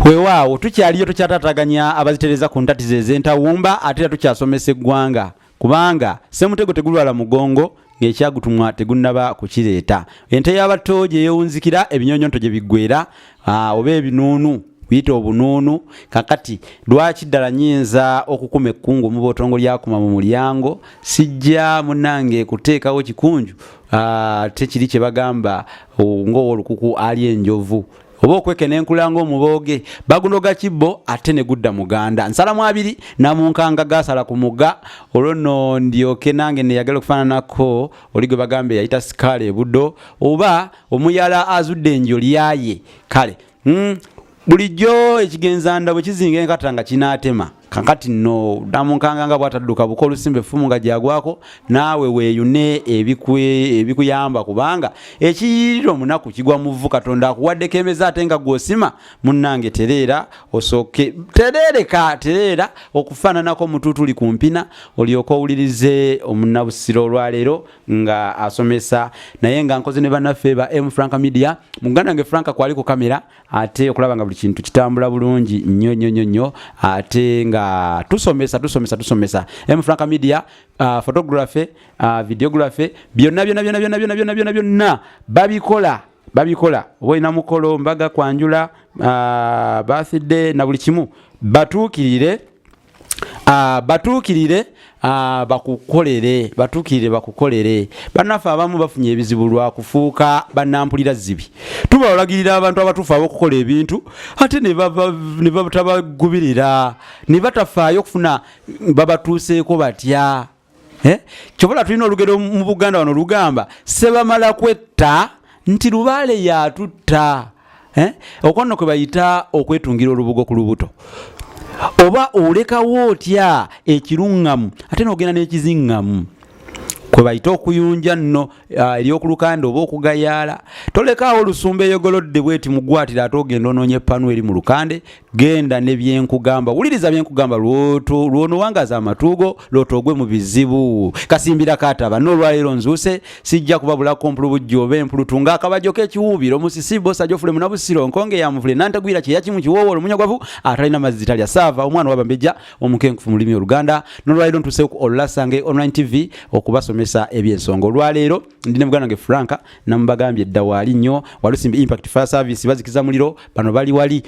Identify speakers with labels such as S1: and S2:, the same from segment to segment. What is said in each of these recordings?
S1: Weewaawo tukyaliyo tukyatataganya abazitereza ku ntatizo ez'entawumba ate tukyasomesa eggwanga kubanga Ssemutego tegulwala mugongo ng'ekyagutumwa tegunnaba kukireeta. Ente y'abato gye yeewunzikira ebinyonyonto gye biggwera oba ebinuunu biyita obunuunu. Kakati lwaki ddala nyinza okukuma ekkungu mu bootongo lyakuma mu mulyango sijja munnange kuteekawo kikunju tekiri kye bagamba ng'owolukuku ali enjovu oba okwekena enkula ng'omubooge bagunoga kibbo ate ne gudda muganda nsalamu abiri namunkanga gasala ku mugga olwo nno ndyoke nange neyagala okufaananako oli gwe bagambe yayita sikaala ebuddo oba omuyala azudde enjo lyaye kale bulijjo ekigenza bwe kizinga enkata nga kinaatema kakati nno namunkanga nga bwatadduka buko olusimbe effumu nga gyagwako naawe weeyune ebikuyamba kubanga ekiyiriro munaku kigwa muvu Katonda akuwaddeko emeza ate nga gw'osima munnange tereera osooke tereera okufaananako mututuli ku mpina olyoke owulirize omunnabusiro olwaleero nga asomesa naye nga nkoze ne bannaffe ba M Franka Media muganda nge Franka kwali ku kamera ate okulaba nga buli kintu kitambula bulungi nnyo ate nga tusomesa M Franka Media photography videography byonna babikola oboina mukolo mbaga kwanjula birthday na buli kimu batuukirire bakukolere bannaffe abamu bafunye ebizibu lwa kufuuka bannampulira zibi tubalagirira abantu abatuufu ab'okukola ebintu ate ne batabagubirira ne batafaayo okufuna babatuuseeko batya kyobola tulina olugero mu Buganda wano lugamba sebamala kwetta nti lubaale yatutta okonno kwe bayita okwetungira olubugo ku lubuto oba olekawo otya ekirungamu ate n'ogenda n'ekizingamu kwe bayita okuyunja nno eryokulukanda oba okugayaala tolekaawo olusumba eyogolodde bweti mugwatira ate ogenda onoonya epanu eri mu lukande genda ne byenkugamba wuliriza byenkugamba lwonowangaza amatuugo lwotogwe mu bizibu kasimbira kataba n'olwaleero nzuuse sijja kubabulako mpulubujja oba empulutu ng'akabajo k'ekiwuubiro musisi bosa jofule munabusiro nkonge yamuvule nantagwira kyeyakimu kiwoowo olumunyaggwavu atalina mazzi talya saava omwana wabambejja omukenkufu mu lulimi oluganda n'olwaleero ntuuse ku Olulansange online tv okubasomesa ebyensonga olwaleero ndine muganda nge Franka namubagambye edda waali nnyo walusimbi impact fire service bazikiza muliro bano bali wali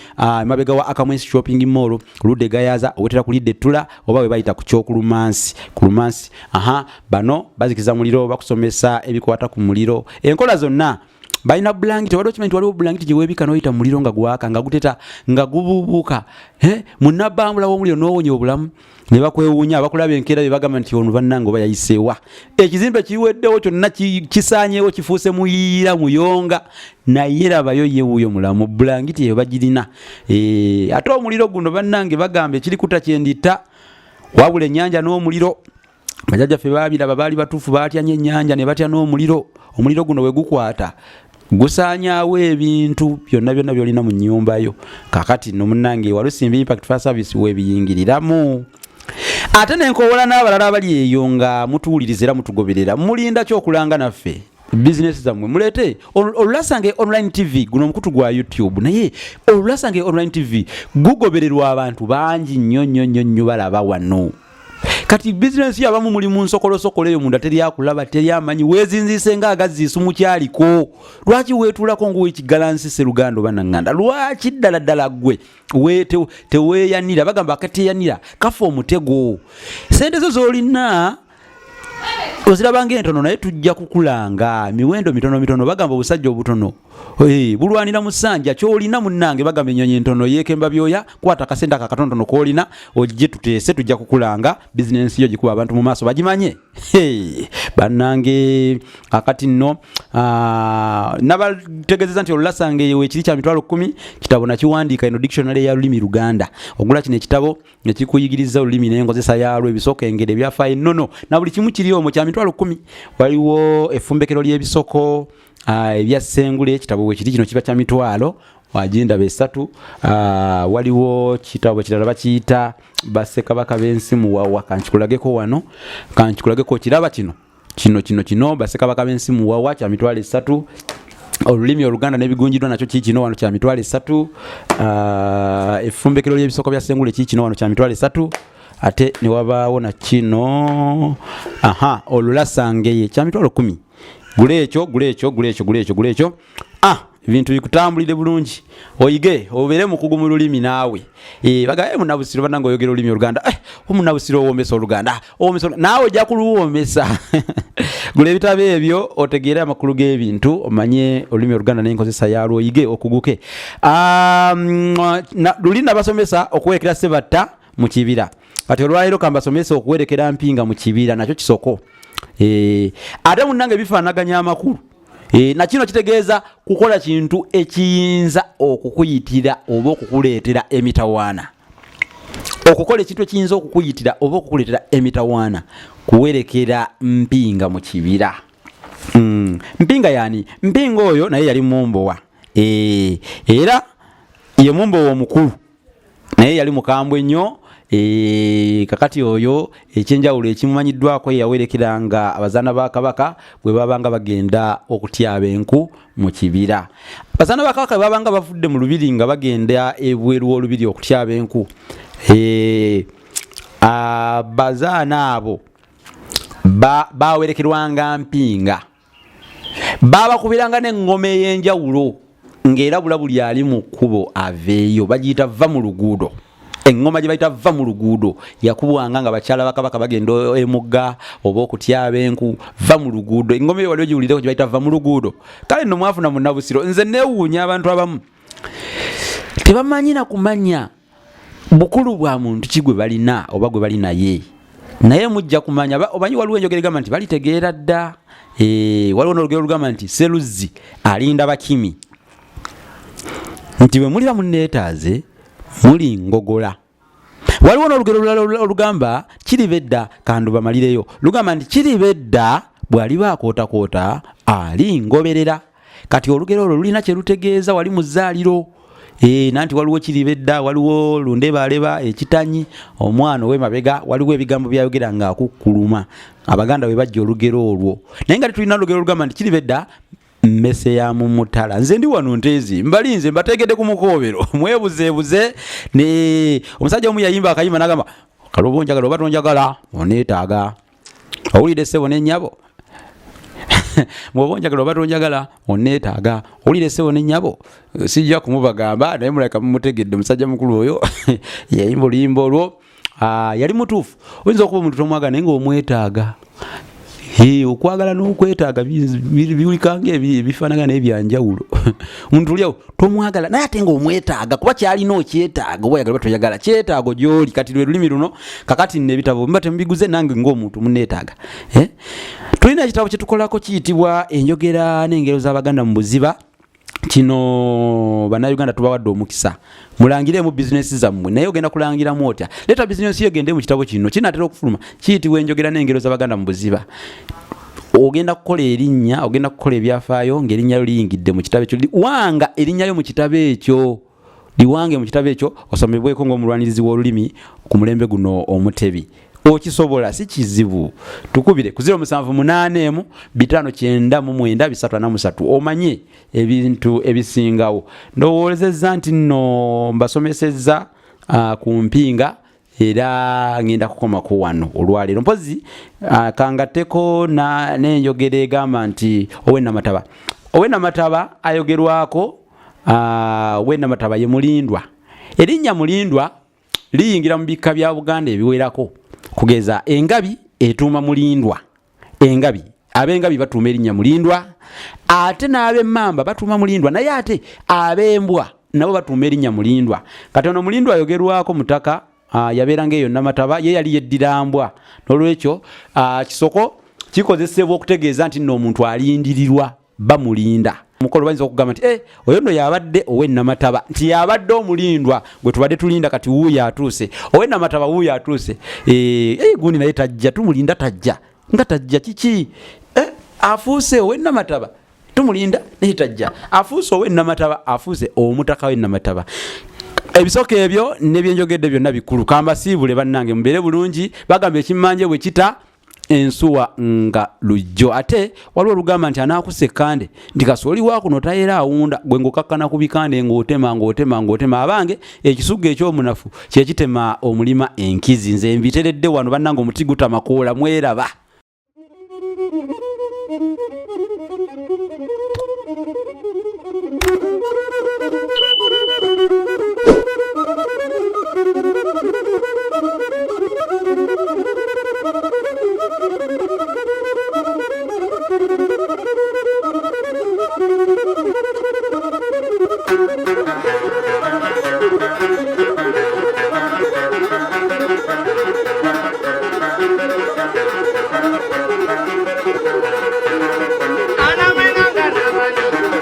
S1: mabega wa Akamwesi shopping mall lude gayaza owetera kulidde ettula oba we bayita ku kyokulumansi bano bazikiza muliro bakusomesa ebikwata ku muliro enkola zonna balina blanket waliwo kimanyi waliwo blanket gye weebika n'oyita muliro nga gwaka nga guteta nga gubuubuuka munnabambula w'omuliro n'owonya obulamu ne bakwewuunya bakulaba enkeera bye bagamba nti ono bannange oba yayiseewa ekizimbe kiweddewo kyonna kisaanyeewo kifuuse muyiira muyonga naye rabayo ye wuuyo mulamu bulangiti eyo bagirina ate omuliro guno bannange bagamba ekirikuta kyendita wabula ennyanja n'omuliro bajjajjaffe baabiraba baali batuufu baatya nnyo ennyanja ne batya n'omuliro omuliro guno we gukwata gusaanyaawo ebintu byonna byolina mu nnyumba yo kakati no munnange walusimbi impact fire service weebiyingiriramu ate nenkoowola n'abalala abali eyo nga mutuwuliriza era mutugoberera mulinda kyokulanga naffe business zammwe mulete Olulansange online tv guno omukutu gwa YouTube naye Olulansange online tv gugobererwa abantu bangi nnyo balaba wano kati business yabamu muli mu nsokolo eyo munda teryakulaba teryamanyi weezinzise ng'agaziisu mukyaliko lwaki weetulako ng'owekigalansi Sseruganda bannanganda lwaki ddala gwe teweeyanira bagamba akateeyanira kafa omutego sente zo z'olina ozirabanga entono naye tujja kukulanga miwendo mitono bagamba obusajja obutono bulwanira musanja kyolina munnange bagamba ennyonyi entono yeekemba byoya kwata akasente akatonotono koolina ojje tuteese tujja kukulanga bizinensi yo gikuba abantu mu maaso bagimanye bannange akati nno nabategeezeza nti olulasange eyo ekiri kya mitwalo 10 kitabo nakiwandiika eno dictionary ya lulimi Luganda ogula kino ekitabo nekikuyigiriza olulimi n'enkozesa yaalwo ebisoko engero ebyafaayo ennono na buli kimu kiri omwo kya mitwalo 10 waliwo effumbekero ly'ebisoko ebya ssengule ekitabo bwe kiri kino kiba kya mitwalo wagindaba 3 waliwo kitabo kirala bakiyita Bassekabaka b'ensi muwawa kankikulageko wano kankikulageko kiraba kino Bassekabaka b'ensi muwawa kya mitwalo 3 olulimi Oluganda n'ebigunjidwa nakyo kikino wano kya mitwalo 3 effumbekero ly'ebisoko bya ssengule kikino wano kya mitwalo 3 ate ne wabaawo na kino olulasange kya mitwalo 10 gule ekyo ebintu bikutambulire bulungi oyige obeere mukugu mu lulimi naawe bagaye munabusiro banango oyogera olulimi Oluganda omunabusiro owoomesa Oluganda naawe ojja kuluwoomesa gula ebitabo ebyo otegeere amakulu g'ebintu omanye olulimi Oluganda n'enkozesa yaalwo oyige okuguke luli nabasomesa okuwerekera Ssebatta mu kibira kati olwaleero kambasomesa okuwerekera Mpinga mu kibira nakyo kisoko ate munnange bifaanaganya amakulu na kino kitegeeza kukola kintu ekiyinza okukuyitira oba okukuleetera emitawaana okukola ekintu ekiyinza okukuyitira oba okukuleetera emitawaana kuwerekera Mpinga mu kibira Mpinga yani Mpinga oyo naye yali mumbowa era ye mumbowa omukulu naye yali mukambwe nnyo kakati oyo ekyenjawulo ekimumanyiddwako yawerekeranga abazaana ba Kabaka bwe babanga bagenda okutyaba enku mu kibira. Abazaana ba Kabaka babanga bavudde mu lubiri nga bagenda ebweru w'olubiri okutyaba enku, abazaana abo bawerekerwanga Mpinga, babakubiranga n'engoma ey'enjawulo ng'era bulabuli ali mu kkubo aveeyo, bagiyita va mu luguudo. Engoma gye bayita va mu luguudo yakubwanga nga bakyala ba Kabaka bagenda emugga oba okutyaba enku, va mu luguudo. Engoma eyo waliwo giwulireko gye bayita va mu luguudo. Kale nno mwafuna munnabusiro, nze neewuunya abantu abamu tebamanyi na kumanya bukulu bwa muntu ki gwe balina oba gwe bali naye, naye mujja kumanya obanyi waliwo enjogera egamba nti balitegeera dda. Waliwo n'olugero olugamba nti Sseruzzi alinda bakimi, nti bwe muliba munneetaaze muli ngogola. Waliwo n'olugero olugamba kiribedda kanduba malireyo, lugamba nti kiribedda bw'aliba akootakoota ali ngoberera. Kati olugero olwo lulina kye lutegeeza, wali mu zzaaliro nanti waliwo kiribedda, waliwo lundebaleba, ekitanyi, omwana ow'emabega, waliwo ebigambo byayogera nga akukkuluma. Abaganda bwe bajja olugero olwo, naye nga tulina olugero olugamba nti kiribedda mmese ya mumutala. Nze ndi wano Ntezi, mbalinze mbategedde ku mukoobero mwebuzeebuze. Ne omusajja omu yayimba akayimba n'agamba kalobo njagala oba tonjagala oneetaaga, owulire ssebo n'ennyabo mwoba onjagala oba tonjagala oneetaaga, owulire ssebo n'ennyabo. Sijja kumubagamba naye mulaka mumutegedde omusajja mukulu oyo yayimba oluyimba olwo. Yali mutuufu. Oyinza okuba omuntu tomwagala naye ng'omwetaaga. Okwagala n'okwetaaga biwulikanga ebifaanagana ebyanjawulo. Omuntu oliawo tomwagala naye ate ng'omwetaaga, kuba kyalina okyetaaga oba oyagala toyagala, kyetaago gy'oli. Kati lwe lulimi luno kakati nno ebitabo mba temubiguze nange ng'omuntu munneetaaga. Tulina ekitabo kye tukolako kiyitibwa enjogera n'engero z'Abaganda mu buziba. Kino bannayuganda tubawadde omukisa mulangiremu bizinesi zammwe, naye ogenda kulangiramu otya? Leeta bizinesi yegende mu kitabo kino, kinaatera okufuluma, kiyitibwa enjogera n'engero z'Abaganda mu buziba. Ogenda kukola erinnya, ogenda kukola ebyafaayo ng'erinnya lyo liyingidde mu kitabo ekyo. Liwanga erinnya lyo mu kitabo ekyo, liwange mu kitabo ekyo, osomebweko ng'omulwanirizi w'olulimi ku mulembe guno omutebi. Okisobola, si kizibu. Tukubire ku 078 599 343 omanye ebintu ebisingawo. Ndowoolezezza nti nno mbasomesezza ku Mpinga era ngenda kukomako wano olwaleero. Mpozi kangateko n'enjogera egamba nti Owessamataba. Owessamataba ayogerwako, Owessamataba ye Mulindwa. Erinnya Mulindwa liyingira mu bika bya Buganda ebiwerako. Kugeza engabi etuuma Mulindwa, engabi ab'engabi batuuma erinnya mulindwa, ate n'ab'emmamba batuuma mulindwa, naye ate ab'embwa nabo batuuma erinnya mulindwa. Kati ono mulindwa ayogerwako mutaka yabeeranga eyo Namataba, ye yali yeddira mbwa. N'olwekyo kisoko kikozesebwa okutegeeza nti nno omuntu alindirirwa bamulinda. Mukolo bayinza okugamba nti oyo nno yabadde ow'e Namataba, nti yabadde omulindwa gwe tubadde tulinda kati wuuyo atuuse, ow'e Namataba wuuyo atuuse. Gundi naye tajja, tumulinda tajja. Nga tajja kiki? Afuuse ow'e Namataba tumulinda naye tajja. Afuuse ow'e Namataba afuuse omutaka w'e Namataba. Ebisoko ebyo ne byenjogedde byonna bikulu. Kambasiibule bannange mubeere bulungi. Bagamba ekimmanje bwe kita ensuwa nga lujjo. Ate waliwo olugamba nti anaakussa ekkande nti kasooli wa kuno tayera awunda, gwe ng'okakkana ku bikande ng'otema. Abange ekisugga ekyomunafu kye kitema omulima enkizi. Nze mbiteredde wano bannange, omuti gutamakoola, mweraba.